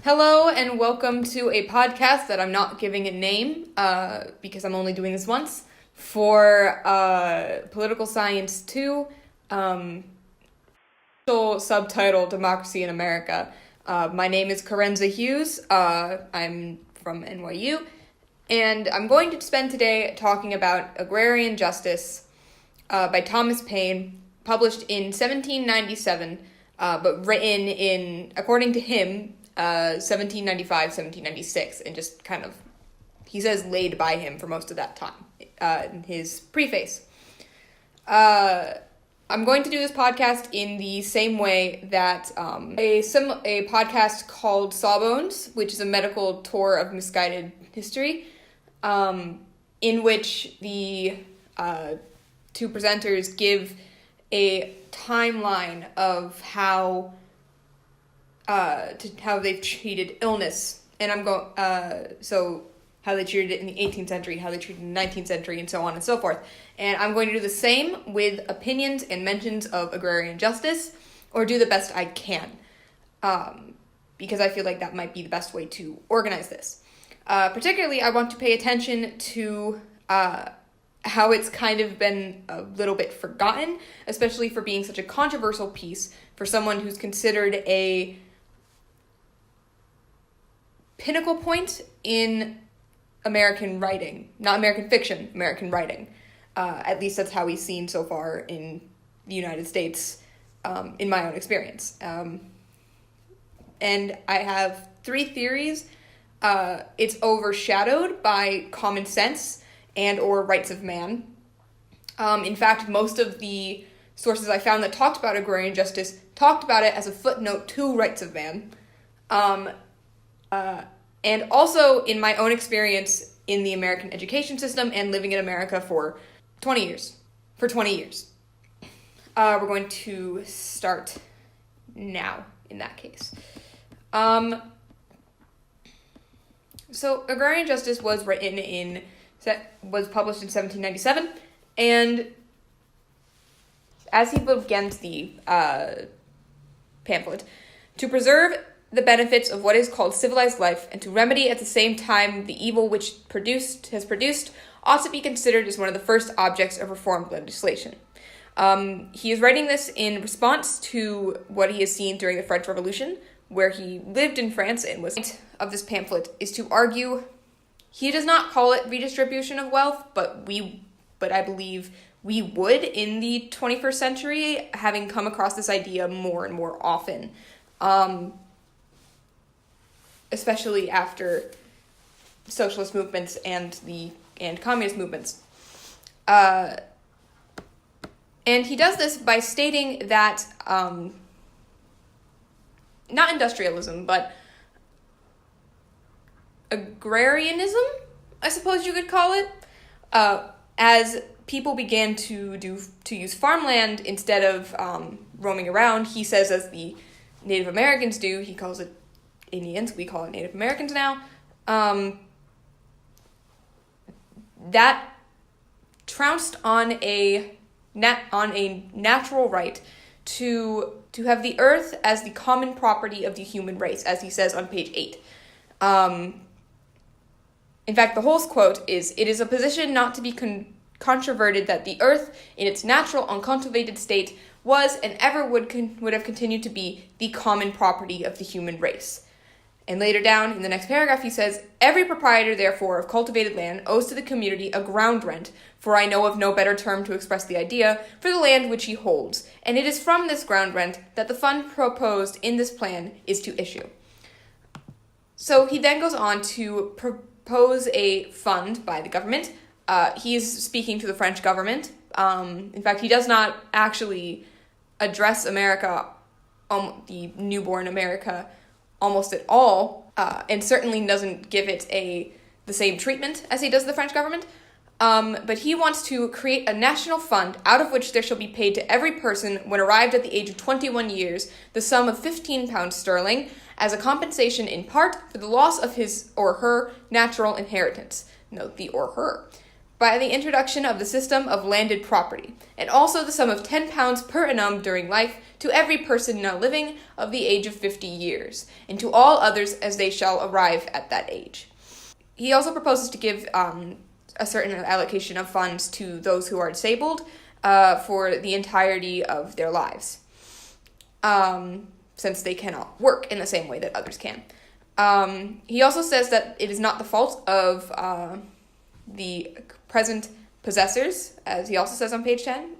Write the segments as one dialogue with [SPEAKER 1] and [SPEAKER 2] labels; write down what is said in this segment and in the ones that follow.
[SPEAKER 1] Hello and welcome to a podcast that I'm not giving a name because I'm only doing this once for Political Science 2, subtitle Democracy in America. My name is Karenza Hughes. I'm from NYU, and I'm going to spend today talking about Agrarian Justice by Thomas Paine, published in 1797, but written in, according to him, 1795, 1796, and just kind of, he says, laid by him for most of that time in his preface. I'm going to do this podcast in the same way that a podcast called Sawbones, which is a medical tour of misguided history, in which the two presenters give a timeline of how they've treated illness, and so how they treated it in the 18th century, how they treated it in the 19th century, and so on and so forth. And I'm going to do the same with opinions and mentions of agrarian justice, or do the best I can, because I feel like that might be the best way to organize this. Particularly, I want to pay attention to how it's kind of been a little bit forgotten, especially for being such a controversial piece for someone who's considered a pinnacle point in American writing, not American fiction, American writing. At least that's how he's seen so far in the United States, in my own experience. And I have three theories. It's overshadowed by common sense and or rights of man. In fact, most of the sources I found that talked about agrarian justice talked about it as a footnote to rights of man. And also in my own experience in the American education system and living in America for 20 years. We're going to start now in that case. So Agrarian Justice was published in 1797, and as he begins the pamphlet, to preserve the benefits of what is called civilized life, and to remedy at the same time the evil which has produced, ought to be considered as one of the first objects of reformed legislation. He is writing this in response to what he has seen during the French Revolution, where he lived in France and was. The point of this pamphlet is to argue, he does not call it redistribution of wealth, but I believe we would in the 21st century, having come across this idea more and more often. Especially after socialist movements and communist movements. And he does this by stating that, not industrialism, but agrarianism, I suppose you could call it, as people began to use farmland instead of roaming around, he says, as the Native Americans do. He calls it Indians, we call it Native Americans now. That trounced on a natural right to have the earth as the common property of the human race, as he says on page 8. In fact, the whole quote is, "It is a position not to be controverted that the earth, in its natural uncultivated state, was and ever would have continued to be the common property of the human race." And later down in the next paragraph, he says, "Every proprietor, therefore, of cultivated land owes to the community a ground rent, for I know of no better term to express the idea, for the land which he holds, and it is from this ground rent that the fund proposed in this plan is to issue." So he then goes on to propose a fund by the government. He is speaking to the French government. In fact, he does not actually address America, the newborn America, almost at all, and certainly doesn't give it the same treatment as he does the French government. But he wants to create a national fund out of which there shall be paid to every person when arrived at the age of 21 years the sum of 15 pounds sterling as a compensation in part for the loss of his or her natural inheritance. Note the or her. by the introduction of the system of landed property, and also the sum of £10 per annum during life to every person now living of the age of 50 years, and to all others as they shall arrive at that age. He also proposes to give a certain allocation of funds to those who are disabled for the entirety of their lives, since they cannot work in the same way that others can. He also says that it is not the fault of the present possessors, as he also says on page 10,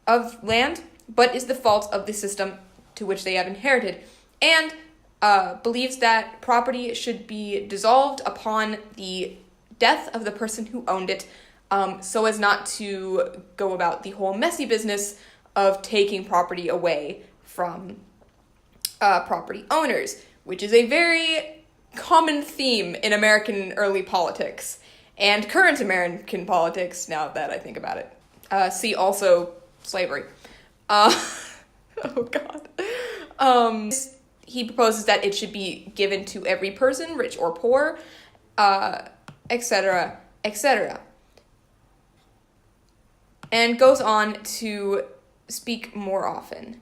[SPEAKER 1] of land, but is the fault of the system to which they have inherited, and believes that property should be dissolved upon the death of the person who owned it, so as not to go about the whole messy business of taking property away from property owners, which is a very common theme in American early politics and current American politics, now that I think about it. See also slavery. Oh God. He proposes that it should be given to every person, rich or poor, etc., etc. And goes on to speak more often.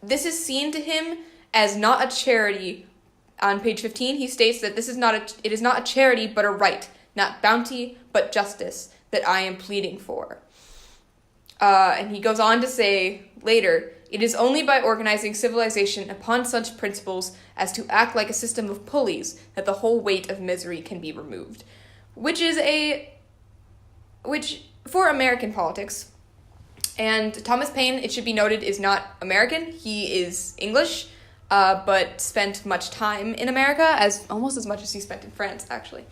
[SPEAKER 1] This is seen to him as not a charity. On page 15, he states that it is not a charity, but a right, not bounty, but justice, that I am pleading for. And he goes on to say later, it is only by organizing civilization upon such principles as to act like a system of pulleys that the whole weight of misery can be removed. Which for American politics, and Thomas Paine, it should be noted, is not American. He is English, but spent much time in America, almost as much as he spent in France, actually.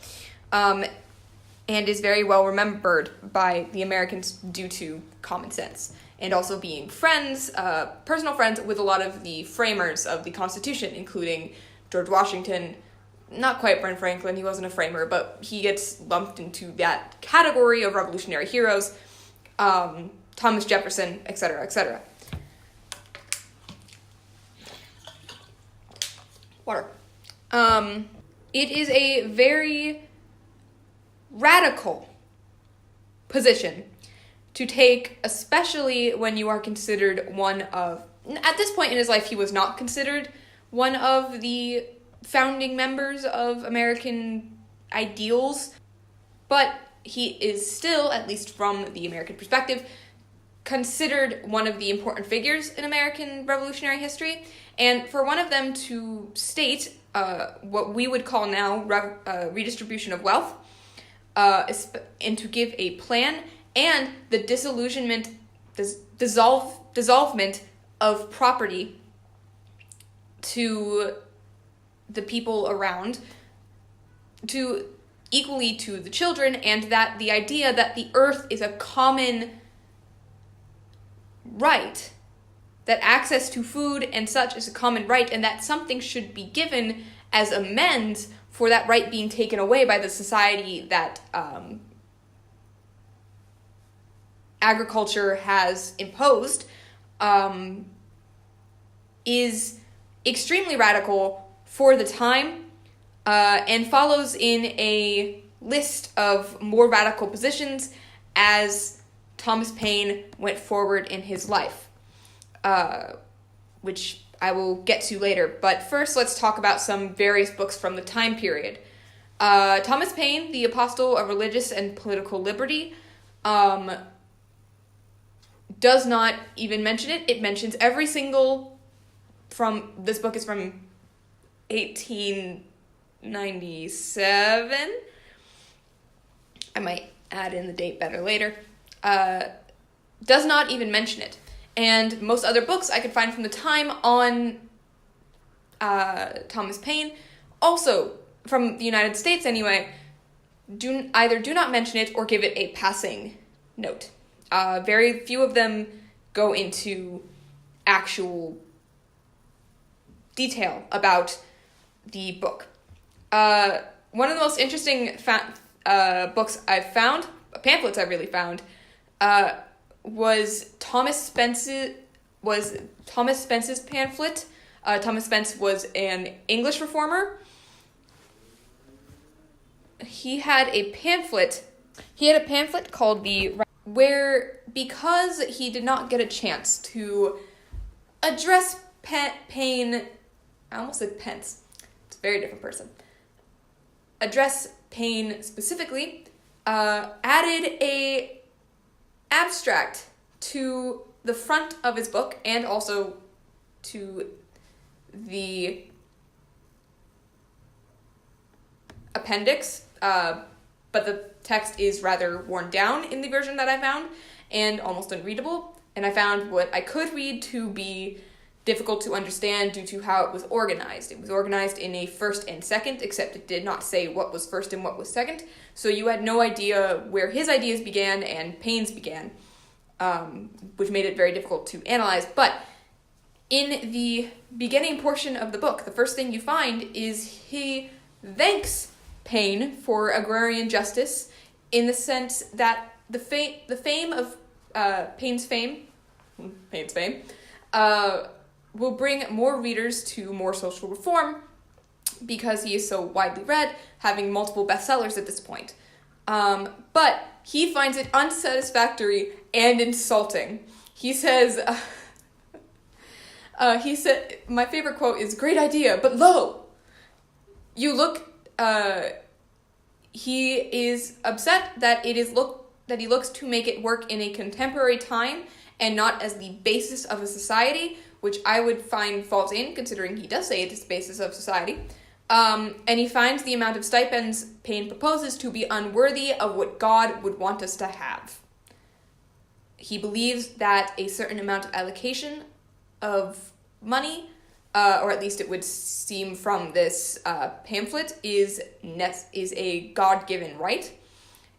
[SPEAKER 1] And is very well remembered by the Americans due to common sense, and also being personal friends with a lot of the framers of the Constitution, including George Washington, not quite Ben Franklin, he wasn't a framer, but he gets lumped into that category of revolutionary heroes, Thomas Jefferson, etc., etc. Water. It is a very radical position to take, especially when you are considered one of... At this point in his life, he was not considered one of the founding members of American ideals, but he is still, at least from the American perspective, considered one of the important figures in American revolutionary history. And for one of them to state what we would call now redistribution of wealth, and to give a plan and the dissolvement of property to the people around, to equally to the children, and that the idea that the earth is a common right, that access to food and such is a common right, and that something should be given as amends for that right being taken away by the society that agriculture has imposed, is extremely radical for the time, and follows in a list of more radical positions as Thomas Paine went forward in his life, which I will get to later. But first, let's talk about some various books from the time period. Thomas Paine, the Apostle of Religious and Political Liberty, does not even mention it. It mentions every single this book is from 1897. I might add in the date better later. Does not even mention it. And most other books I could find from the time on Thomas Paine, also from the United States anyway, do not mention it or give it a passing note. Very few of them go into actual detail about the book. One of the most interesting books I've found, pamphlets I really found, was Thomas Spence's pamphlet. Thomas Spence was an English reformer he had a pamphlet. He had a pamphlet called where, because he did not get a chance to address Paine, I almost said Pence. It's a very different person. Address Paine specifically, added a abstract to the front of his book and also to the appendix, but the text is rather worn down in the version that I found and almost unreadable, and I found what I could read to be difficult to understand due to how it was organized. It was organized in a first and second, except it did not say what was first and what was second, so you had no idea where his ideas began and Paine's began, which made it very difficult to analyze. But in the beginning portion of the book, the first thing you find is he thanks Paine for agrarian justice, in the sense that the fame of Paine's fame will bring more readers to more social reform because he is so widely read, having multiple bestsellers at this point. But he finds it unsatisfactory and insulting. He says, my favorite quote is, "Great idea, but lo, you look," he is upset that that he looks to make it work in a contemporary time and not as the basis of a society, which I would find fault in, considering he does say it is the basis of society. And he finds the amount of stipends Paine proposes to be unworthy of what God would want us to have. He believes that a certain amount of allocation of money, or at least it would seem from this pamphlet, is a God-given right,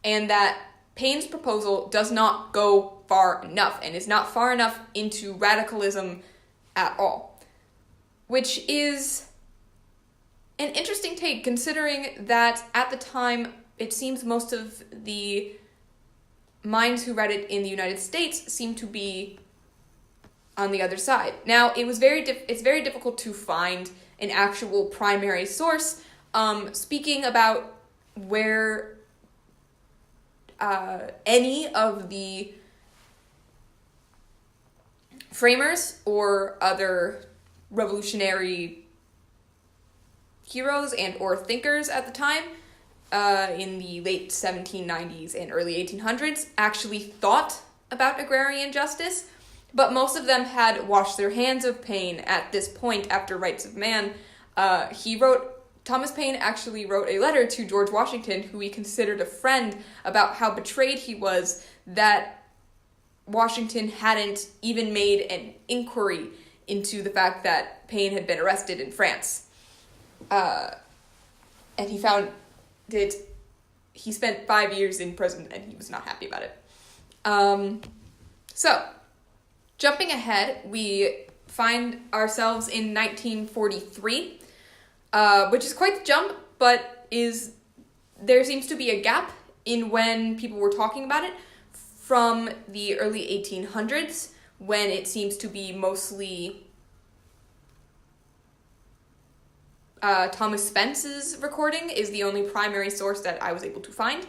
[SPEAKER 1] and that Paine's proposal does not go far enough, and is not far enough into radicalism at all, which is an interesting take, considering that at the time, it seems most of the minds who read it in the United States seem to be on the other side. Now, it's very difficult to find an actual primary source speaking about where any of the framers or other revolutionary heroes and or thinkers at the time in the late 1790s and early 1800s actually thought about agrarian justice, but most of them had washed their hands of Paine at this point after Rights of Man. Thomas Paine actually wrote a letter to George Washington, who he considered a friend, about how betrayed he was that Washington hadn't even made an inquiry into the fact that Paine had been arrested in France. And he found that he spent 5 years in prison and he was not happy about it. So, jumping ahead, we find ourselves in 1943, which is quite the jump, but there seems to be a gap in when people were talking about it from the early 1800s, when it seems to be mostly Thomas Spence's recording is the only primary source that I was able to find.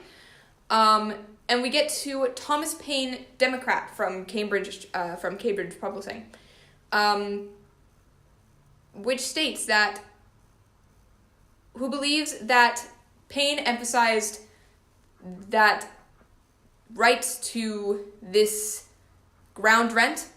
[SPEAKER 1] And we get to Thomas Paine, Democrat from Cambridge Publishing, who believes that Paine emphasized that rights to this ground rent,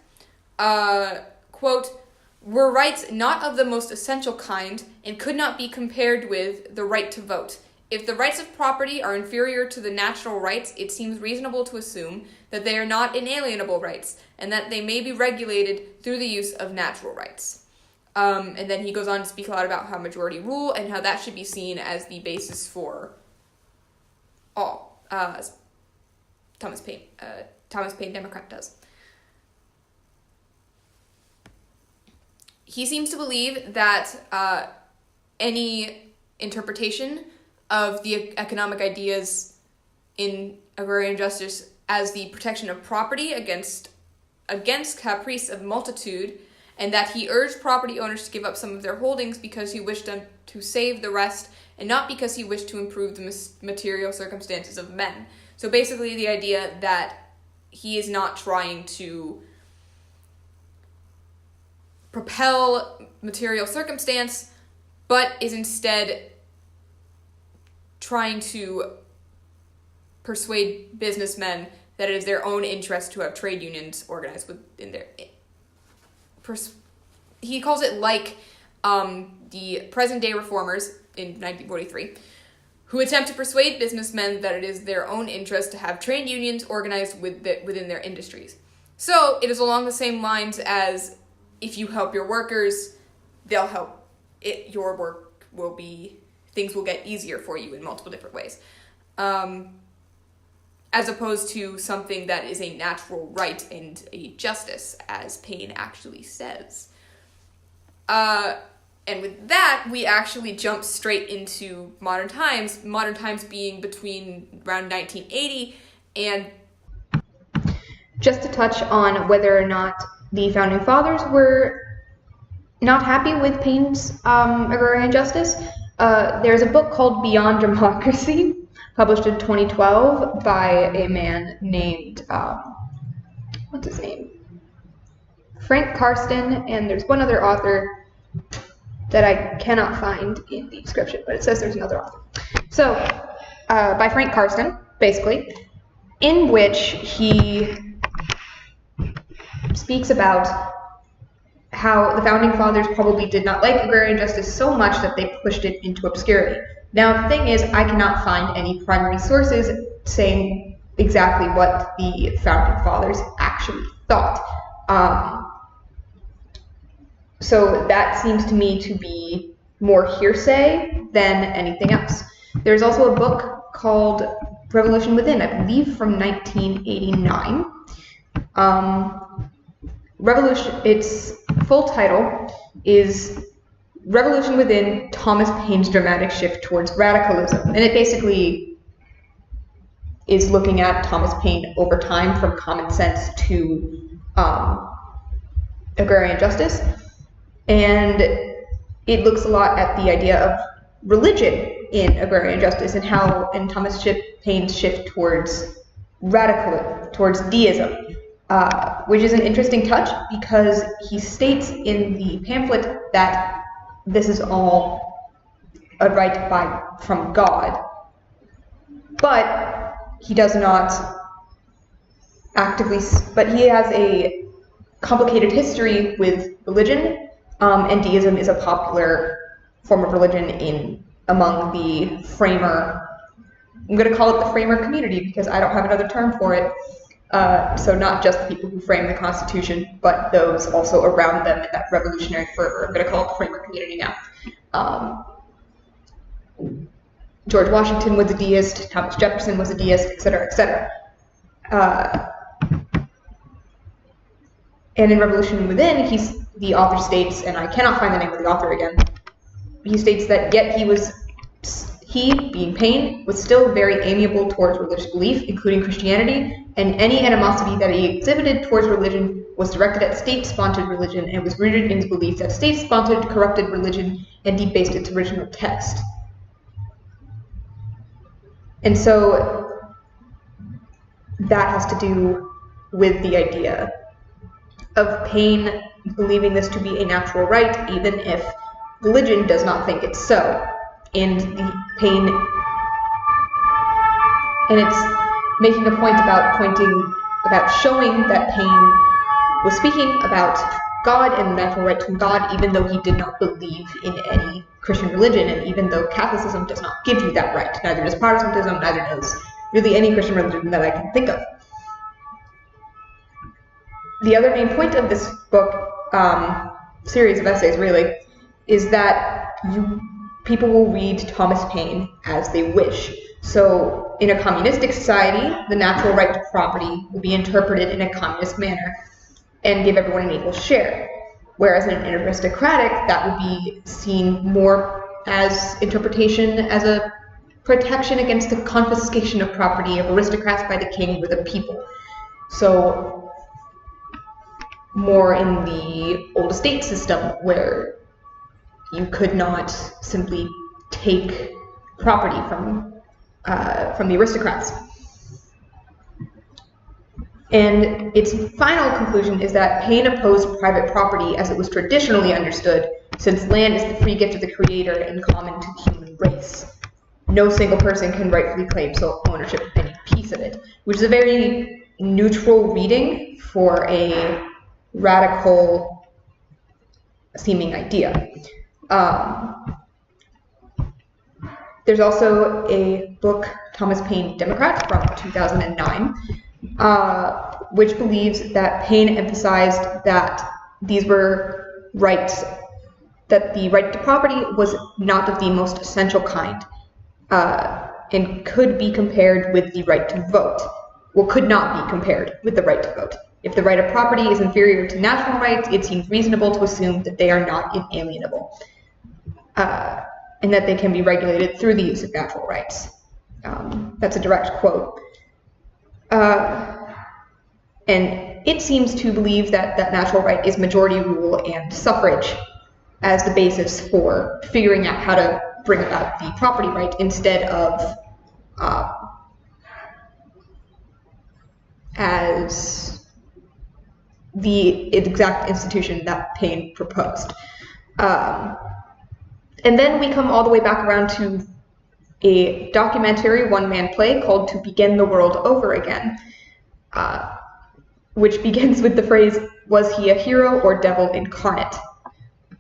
[SPEAKER 1] quote, were rights not of the most essential kind and could not be compared with the right to vote. If the rights of property are inferior to the natural rights, it seems reasonable to assume that they are not inalienable rights and that they may be regulated through the use of natural rights. And then he goes on to speak a lot about how majority rule and how that should be seen as the basis for all. Thomas Paine, Democrat, does. He seems to believe that any interpretation of the economic ideas in agrarian justice as the protection of property against caprice of multitude, and that he urged property owners to give up some of their holdings because he wished them to save the rest, and not because he wished to improve the material circumstances of men. So basically the idea that he is not trying to propel material circumstance, but is instead trying to persuade businessmen that it is their own interest to have trade unions organized within their... He calls it like the present-day reformers in 1943, who attempt to persuade businessmen that it is their own interest to have trade unions organized within their industries. So it is along the same lines as, if you help your workers, they'll help it. Your work will be, things will get easier for you in multiple different ways. As opposed to something that is a natural right and a justice, as Paine actually says. And with that, we actually jump straight into modern times being between around 1980 and... Just to touch on whether or not the Founding Fathers were not happy with Paine's agrarian justice, there's a book called Beyond Democracy, published in 2012 by a man named, what's his name? Frank Karsten, and there's one other author that I cannot find in the description, but it says there's another author. So, by Frank Karsten, basically, in which he speaks about how the Founding Fathers probably did not like agrarian justice so much that they pushed it into obscurity. Now, the thing is, I cannot find any primary sources saying exactly what the Founding Fathers actually thought. So that seems to me to be more hearsay than anything else. There's also a book called Revolution Within, I believe from 1989. Its full title is Revolution Within, Thomas Paine's Dramatic Shift Towards Radicalism. And it basically is looking at Thomas Paine over time from common sense to agrarian justice. And it looks a lot at the idea of religion in agrarian justice and how in Thomas Paine's shift towards deism, which is an interesting touch because he states in the pamphlet that this is all a right from God, but he does not actively, but he has a complicated history with religion, and deism is a popular form of religion among the framer, I'm going to call it the framer community because I don't have another term for it. So not just the people who framed the Constitution, but those also around them in that revolutionary fervor. I'm going to call it the framer community now. George Washington was a deist, Thomas Jefferson was a deist, etc., etc. And in Revolution Within, the author states, and I cannot find the name of the author again, he states that yet he, being Paine, was still very amiable towards religious belief, including Christianity, and any animosity that he exhibited towards religion was directed at state-sponsored religion and was rooted in his belief that state-sponsored corrupted religion and debased its original text. And so that has to do with the idea of Paine believing this to be a natural right, even if religion does not think it's so. And it's making a point about showing that Paine was speaking about God and the natural right from God, even though he did not believe in any Christian religion, and even though Catholicism does not give you that right. Neither does Protestantism, neither does really any Christian religion that I can think of. The other main point of this book, series of essays really, is that people will read Thomas Paine as they wish. So in a communistic society, the natural right to property will be interpreted in a communist manner and give everyone an equal share. Whereas in an aristocratic, that would be seen more as interpretation as a protection against the confiscation of property of aristocrats by the king or the people. So more in the old estate system, where you could not simply take property from the aristocrats. And its final conclusion is that Paine opposed private property as it was traditionally understood, since land is the free gift of the Creator and common to the human race. No single person can rightfully claim sole ownership of any piece of it, which is a very neutral reading for a radical seeming idea. There's also a book, Thomas Paine, Democrat, from 2009, which believes that Paine emphasized that these were rights, that the right to property was not of the most essential kind, and could be compared with the right to vote. Well, could not be compared with the right to vote. If the right of property is inferior to natural rights, it seems reasonable to assume that they are not inalienable, and that they can be regulated through the use of natural rights. That's a direct quote. And it seems to believe that that natural right is majority rule and suffrage as the basis for figuring out how to bring about the property right, instead of as the exact institution that Paine proposed. And then we come all the way back around to a documentary one-man play called To Begin the World Over Again, which begins with the phrase, "Was he a hero or devil incarnate?"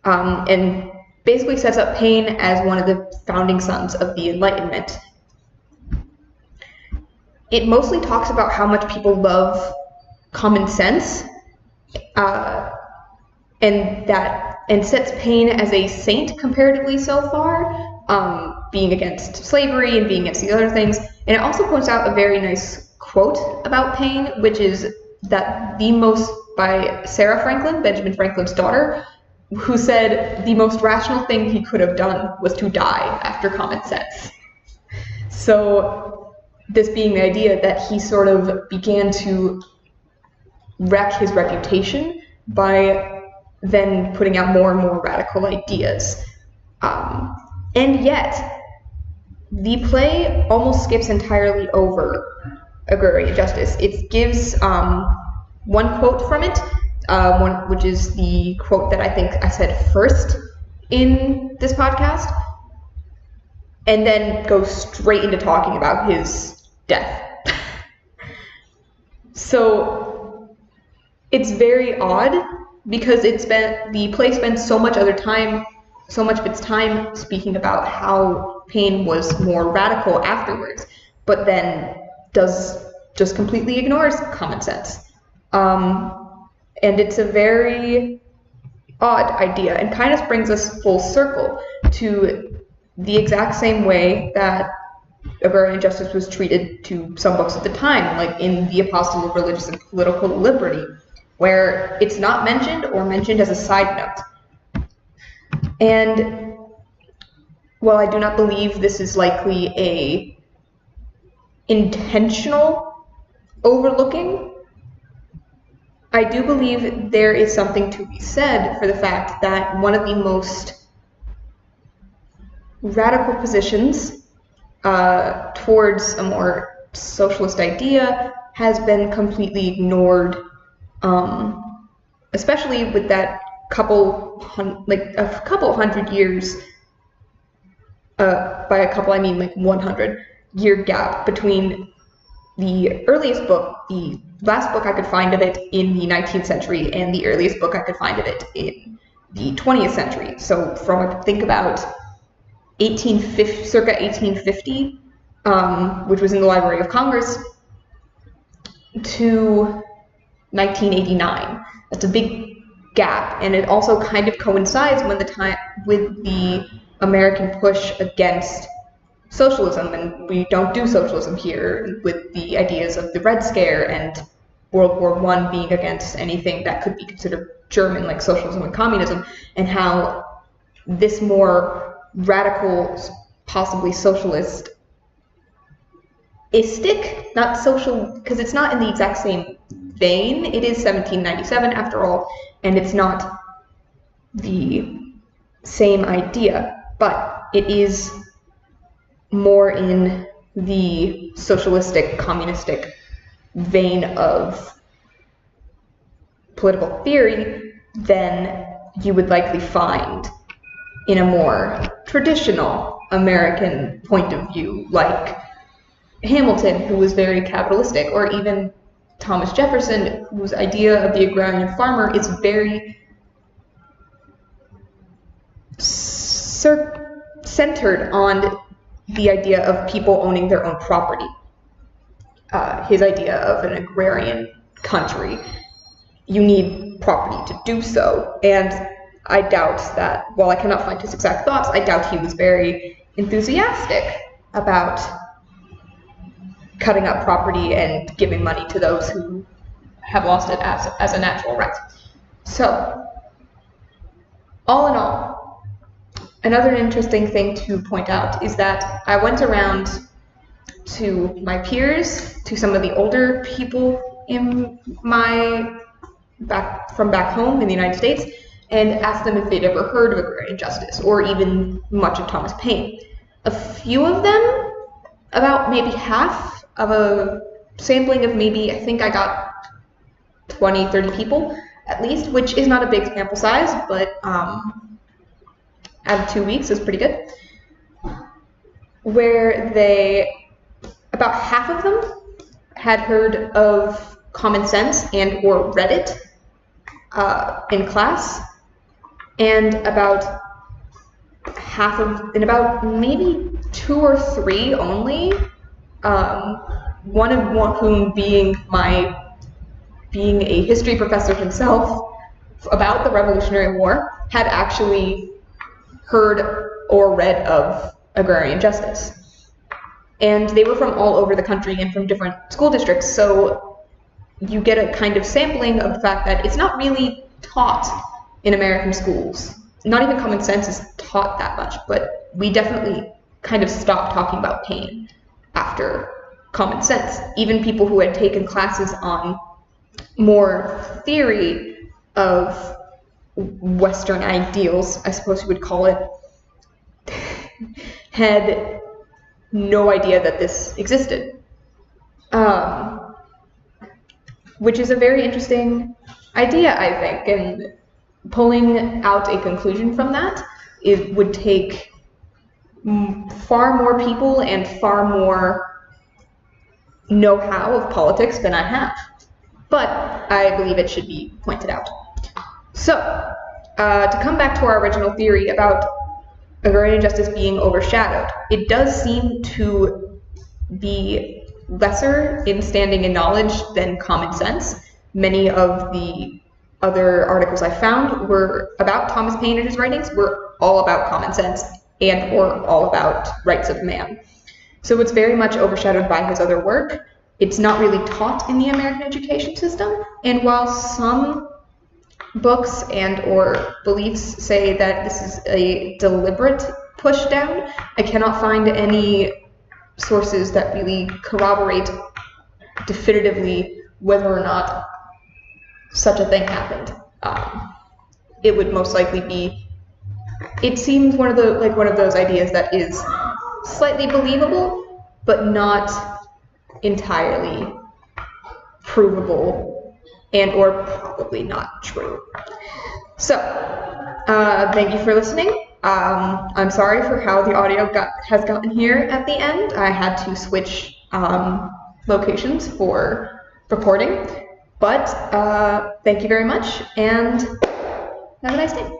[SPEAKER 1] And basically sets up Paine as one of the founding sons of the Enlightenment. It mostly talks about how much people love common sense, and sets Paine as a saint comparatively so far, being against slavery and being against the other things. And it also points out a very nice quote about Paine, which is that by Sarah Franklin, Benjamin Franklin's daughter, who said the most rational thing he could have done was to die after common sense. So this being the idea that he sort of began to wreck his reputation by then putting out more and more radical ideas. And yet, the play almost skips entirely over agrarian justice. It gives one quote from it, which is the quote that I think I said first in this podcast, and then goes straight into talking about his death. So it's very odd, because the play spends so much of its time speaking about how Paine was more radical afterwards, but then just completely ignores common sense. And it's a very odd idea, and kind of brings us full circle to the exact same way that agrarian justice was treated to some books at the time, like in The Apostle of Religious and Political Liberty, where it's not mentioned or mentioned as a side note. And while I do not believe this is likely a intentional overlooking, I do believe there is something to be said for the fact that one of the most radical positions towards a more socialist idea has been completely ignored, especially with that a couple hundred years, by a couple I mean like 100-year gap between the earliest book, the last book I could find of it in the 19th century, and the earliest book I could find of it in the 20th century. So from, think about circa 1850, which was in the Library of Congress, to 1989. That's a big gap, and it also kind of coincides with the American push against socialism, and we don't do socialism here, with the ideas of the Red Scare and World War I being against anything that could be considered German, like socialism and communism, and how this more radical, possibly socialistic, not social, because it's not in the exact same vein. It is 1797 after all, and it's not the same idea, but it is more in the socialistic, communistic vein of political theory than you would likely find in a more traditional American point of view, like Hamilton, who was very capitalistic, or even Thomas Jefferson, whose idea of the agrarian farmer is very centered on the idea of people owning their own property. His idea of an agrarian country, you need property to do so, and I doubt that, while I cannot find his exact thoughts, I doubt he was very enthusiastic about cutting up property and giving money to those who have lost it as a natural right. So, all in all, another interesting thing to point out is that I went around to my peers, to some of the older people in from back home in the United States, and asked them if they'd ever heard of agrarian justice, or even much of Thomas Paine. A few of them, about maybe half of a sampling of maybe, I think I got 20, 30 people at least, which is not a big sample size, but out of 2 weeks is pretty good, where about half of them had heard of Common Sense and or read it in class, and about about maybe 2 or 3 only, one of whom being a history professor himself about the Revolutionary War, had actually heard or read of agrarian justice. And they were from all over the country and from different school districts, so you get a kind of sampling of the fact that it's not really taught in American schools. Not even Common Sense is taught that much, but we definitely kind of stopped talking about Paine after Common Sense. Even people who had taken classes on more theory of Western ideals, I suppose you would call it, had no idea that this existed. Which is a very interesting idea, I think, and pulling out a conclusion from that, it would take far more people and far more know-how of politics than I have. But I believe it should be pointed out. So, to come back to our original theory about agrarian justice being overshadowed, it does seem to be lesser in standing and knowledge than Common Sense. Many of the other articles I found were about Thomas Paine and his writings were all about common sense and or all about rights of man. So it's very much overshadowed by his other work. It's not really taught in the American education system, and while some books and or beliefs say that this is a deliberate push down, I cannot find any sources that really corroborate definitively whether or not such a thing happened. It would most likely be, it seems one of those ideas that is slightly believable, but not entirely provable and or probably not true. So, thank you for listening. I'm sorry for how the audio has gotten here at the end. I had to switch locations for recording, but thank you very much, and have a nice day.